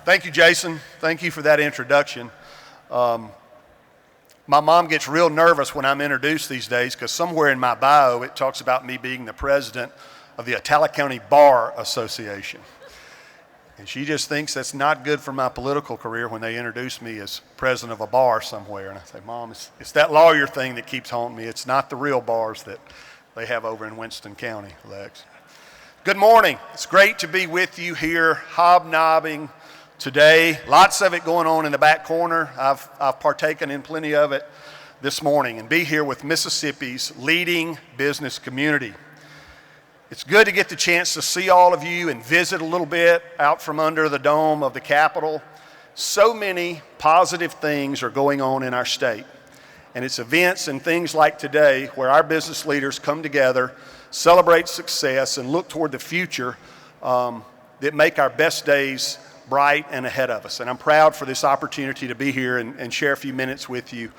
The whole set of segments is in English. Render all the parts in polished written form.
Thank you, Jason. Thank you for that introduction. My mom gets real nervous when I'm introduced these days because somewhere in my bio it talks about me being the president of the Attala County Bar Association. And she just thinks that's not good for my political career when they introduce me as president of a bar somewhere. And I say, Mom, it's that lawyer thing that keeps haunting me. It's not the real bars that they have over in Winston County, Lex. Good morning. It's great to be with you here, hobnobbing today. Lots of it going on in the back corner. I've partaken in plenty of it this morning, and be here with Mississippi's leading business community. It's good to get the chance to see all of you and visit a little bit out from under the dome of the Capitol. So many positive things are going on in our state, and it's events and things like today where our business leaders come together, celebrate success, and look toward the future that make our best days bright and ahead of us. And I'm proud for this opportunity to be here and share a few minutes with you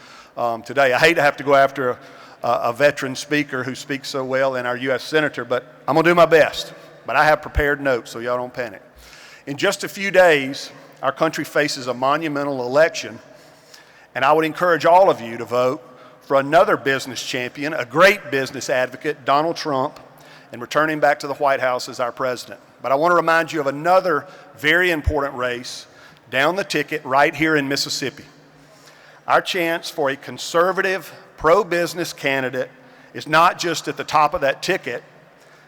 today. I hate to have to go after a veteran speaker who speaks so well and our U.S. Senator, but I'm going to do my best. But I have prepared notes, so y'all don't panic. In just a few days, our country faces a monumental election, and I would encourage all of you to vote for another business champion, a great business advocate, Donald Trump, and return him back to the White House as our president. But I want to remind you of another very important race down the ticket right here in Mississippi. Our chance for a conservative, pro-business candidate is not just at the top of that ticket,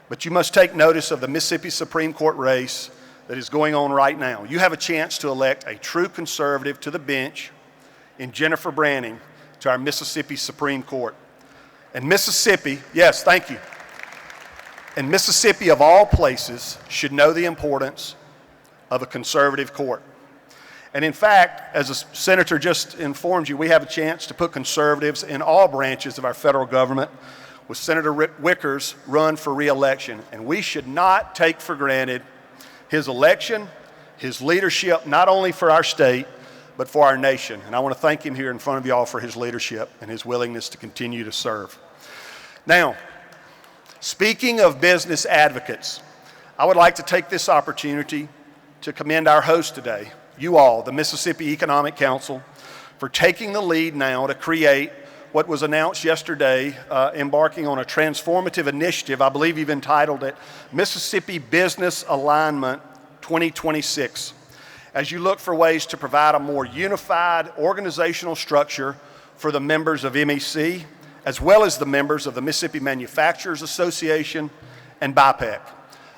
but you must take notice of the Mississippi Supreme Court race that is going on right now. You have a chance to elect a true conservative to the bench in Jennifer Branning to our Mississippi Supreme Court. And Mississippi, yes, thank you. And Mississippi, of all places, should know the importance of a conservative court. And in fact, as the senator just informed you, we have a chance to put conservatives in all branches of our federal government with Senator Rick Wickers run for re-election. And we should not take for granted his election, his leadership, not only for our state, but for our nation. And I want to thank him here in front of you all for his leadership and his willingness to continue to serve. Now, speaking of business advocates, I would like to take this opportunity to commend our host today, you all, the Mississippi Economic Council, for taking the lead now to create what was announced yesterday, embarking on a transformative initiative. I believe you've entitled it Mississippi Business Alignment 2026. As you look for ways to provide a more unified organizational structure for the members of MEC, as well as the members of the Mississippi Manufacturers Association and BIPAC.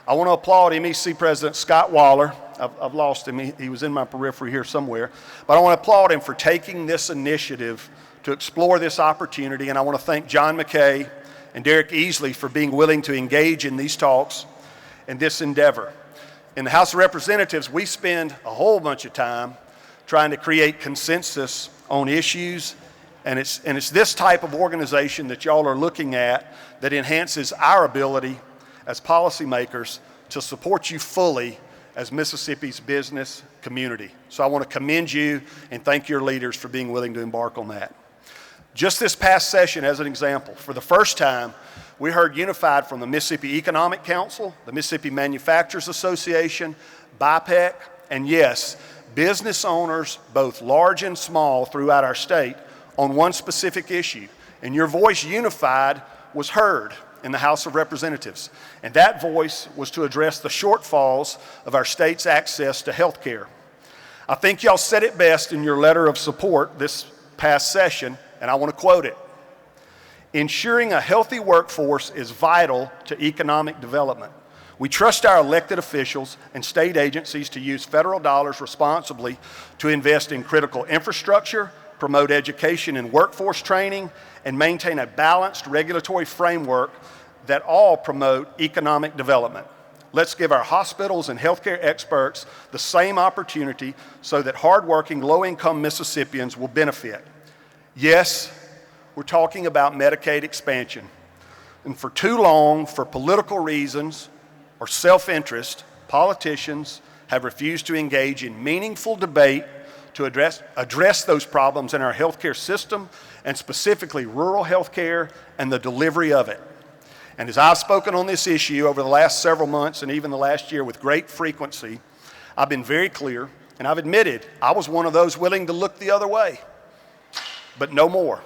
I want to applaud MEC President Scott Waller. I've lost him. He was in my periphery here somewhere. But I want to applaud him for taking this initiative to explore this opportunity, and I want to thank John McKay and Derek Easley for being willing to engage in these talks and this endeavor. In the House of Representatives, we spend a whole bunch of time trying to create consensus on issues, and it's this type of organization that y'all are looking at that enhances our ability as policymakers to support you fully as Mississippi's business community. So I want to commend you and thank your leaders for being willing to embark on that. Just this past session, as an example, for the first time, we heard unified from the Mississippi Economic Council, the Mississippi Manufacturers Association, BIPAC, and yes, business owners, both large and small throughout our state, on one specific issue. And your voice unified was heard in the House of Representatives. And that voice was to address the shortfalls of our state's access to health care. I think y'all said it best in your letter of support this past session, and I want to quote it. Ensuring a healthy workforce is vital to economic development. We trust our elected officials and state agencies to use federal dollars responsibly to invest in critical infrastructure, promote education and workforce training, and maintain a balanced regulatory framework that all promote economic development. Let's give our hospitals and healthcare experts the same opportunity so that hardworking, low-income Mississippians will benefit. Yes, we're talking about Medicaid expansion. And for too long, for political reasons or self-interest, politicians have refused to engage in meaningful debate to address those problems in our healthcare system, and specifically rural healthcare and the delivery of it. And as I've spoken on this issue over the last several months and even the last year with great frequency, I've been very clear And I've admitted I was one of those willing to look the other way, but no more.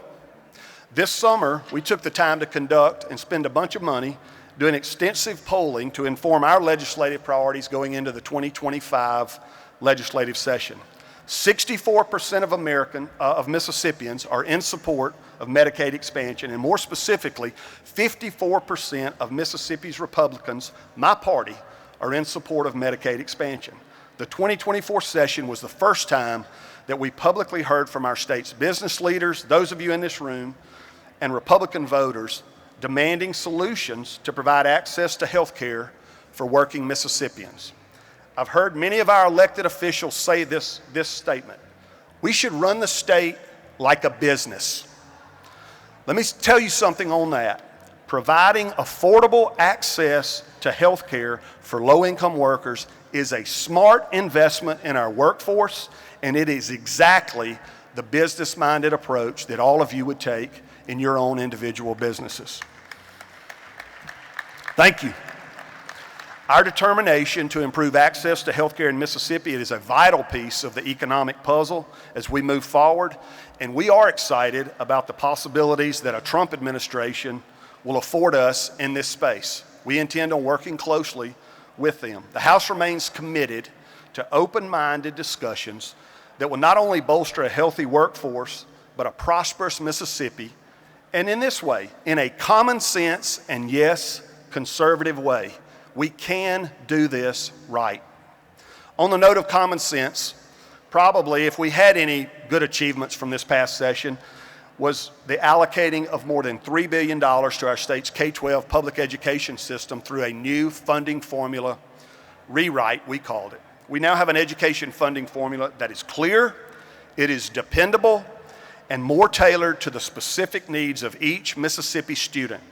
This summer, we took the time to conduct and spend a bunch of money doing extensive polling to inform our legislative priorities going into the 2025 legislative session. 64% of Mississippians are in support of Medicaid expansion, and more specifically, 54% of Mississippi's Republicans, my party, are in support of Medicaid expansion. The 2024 session was the first time that we publicly heard from our state's business leaders, those of you in this room, and Republican voters demanding solutions to provide access to health care for working Mississippians. I've heard many of our elected officials say this statement: we should run the state like a business. Let me tell you something on that. Providing affordable access to health care for low-income workers is a smart investment in our workforce, and it is exactly the business-minded approach that all of you would take in your own individual businesses. Thank you. Our determination to improve access to health care in Mississippi is a vital piece of the economic puzzle as we move forward, and we are excited about the possibilities that a Trump administration will afford us in this space. We intend on working closely with them. The House remains committed to open-minded discussions that will not only bolster a healthy workforce, but a prosperous Mississippi, and in this way, in a common sense and yes, conservative way. We can do this right. On the note of common sense, probably if we had any good achievements from this past session, was the allocating of more than $3 billion to our state's K-12 public education system through a new funding formula rewrite, we called it. We now have an education funding formula that is clear, it is dependable, and more tailored to the specific needs of each Mississippi student.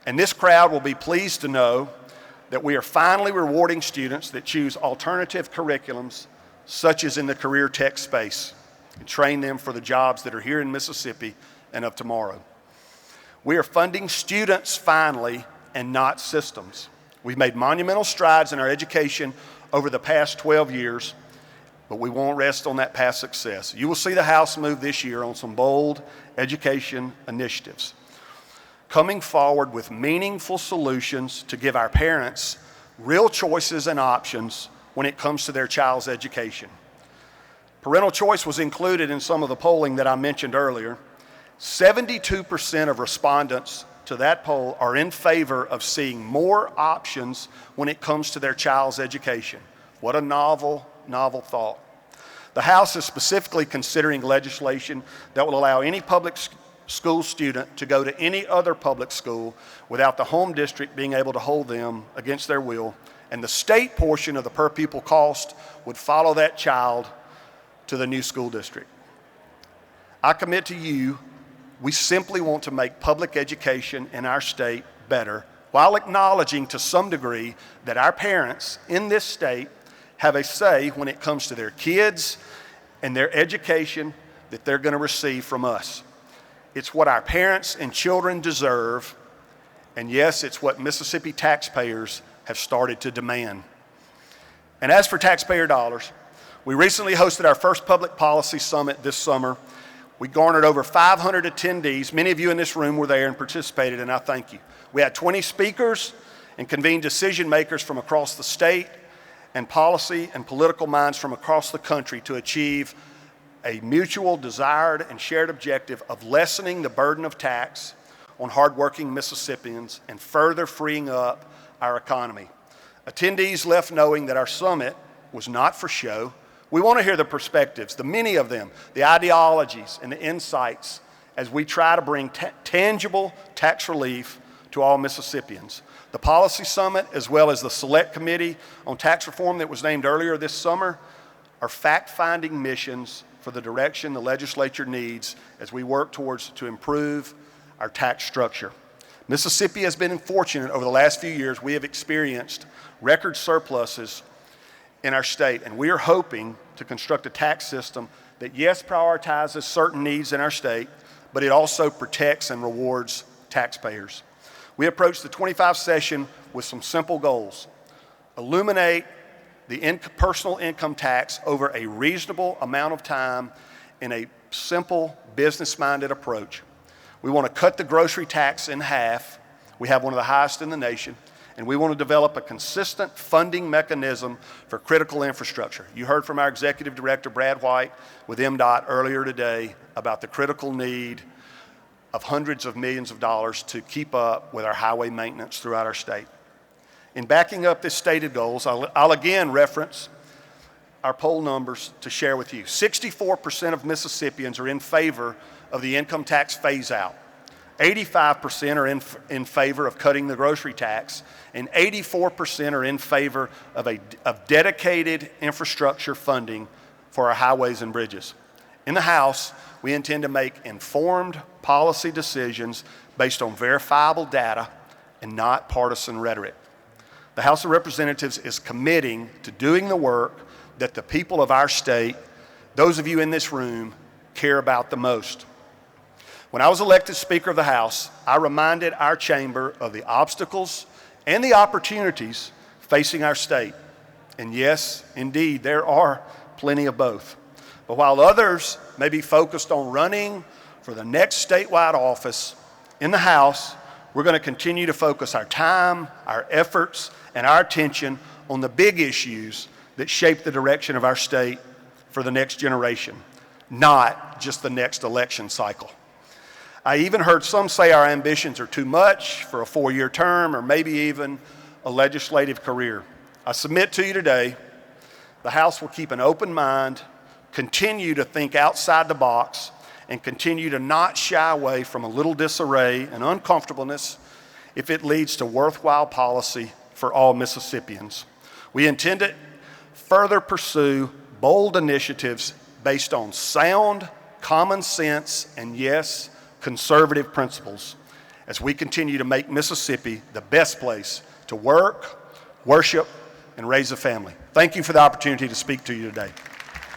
And this crowd will be pleased to know that we are finally rewarding students that choose alternative curriculums, such as in the career tech space, and train them for the jobs that are here in Mississippi and of tomorrow. We are funding students finally, and not systems. We've made monumental strides in our education over the past 12 years, but we won't rest on that past success. You will see the House move this year on some bold education initiatives, coming forward with meaningful solutions to give our parents real choices and options when it comes to their child's education. Parental choice was included in some of the polling that I mentioned earlier. 72% of respondents to that poll are in favor of seeing more options when it comes to their child's education. What a novel thought. The House is specifically considering legislation that will allow any public school student to go to any other public school without the home district being able to hold them against their will, and the state portion of the per pupil cost would follow that child to the new school district. I commit to you, we simply want to make public education in our state better while acknowledging to some degree that our parents in this state have a say when it comes to their kids and their education that they're going to receive from us. It's what our parents and children deserve, and yes, it's what Mississippi taxpayers have started to demand. And as for taxpayer dollars, we recently hosted our first public policy summit this summer. We garnered over 500 attendees. Many of you in this room were there and participated, and I thank you. We had 20 speakers and convened decision makers from across the state and policy and political minds from across the country to achieve a mutual desired and shared objective of lessening the burden of tax on hardworking Mississippians and further freeing up our economy. Attendees left knowing that our summit was not for show. We want to hear the perspectives, the many of them, the ideologies and the insights as we try to bring tangible tax relief to all Mississippians. The Policy Summit, as well as the Select Committee on Tax Reform that was named earlier this summer, are fact-finding missions for the direction the legislature needs as we work to improve our tax structure. Mississippi has been fortunate over the last few years. We have experienced record surpluses in our state, and we are hoping to construct a tax system that, yes, prioritizes certain needs in our state, but it also protects and rewards taxpayers. We approach the 25 session with some simple goals. Illuminate the personal income tax over a reasonable amount of time in a simple, business-minded approach. We want to cut the grocery tax in half. We have one of the highest in the nation. And we want to develop a consistent funding mechanism for critical infrastructure. You heard from our executive director, Brad White, with MDOT earlier today about the critical need of hundreds of millions of dollars to keep up with our highway maintenance throughout our state. In backing up this stated goals, I'll again reference our poll numbers to share with you. 64% of Mississippians are in favor of the income tax phase-out. 85% are in favor of cutting the grocery tax, and 84% are in favor of dedicated infrastructure funding for our highways and bridges. In the House, we intend to make informed policy decisions based on verifiable data and not partisan rhetoric. The House of Representatives is committing to doing the work that the people of our state, those of you in this room, care about the most. When I was elected Speaker of the House, I reminded our chamber of the obstacles and the opportunities facing our state. And yes, indeed, there are plenty of both. But while others may be focused on running for the next statewide office, in the House, we're going to continue to focus our time, our efforts, and our attention on the big issues that shape the direction of our state for the next generation, not just the next election cycle. I even heard some say our ambitions are too much for a 4-year term or maybe even a legislative career. I submit to you today, the House will keep an open mind, continue to think outside the box, and continue to not shy away from a little disarray and uncomfortableness if it leads to worthwhile policy for all Mississippians. We intend to further pursue bold initiatives based on sound, common sense, and yes, conservative principles as we continue to make Mississippi the best place to work, worship, and raise a family. Thank you for the opportunity to speak to you today.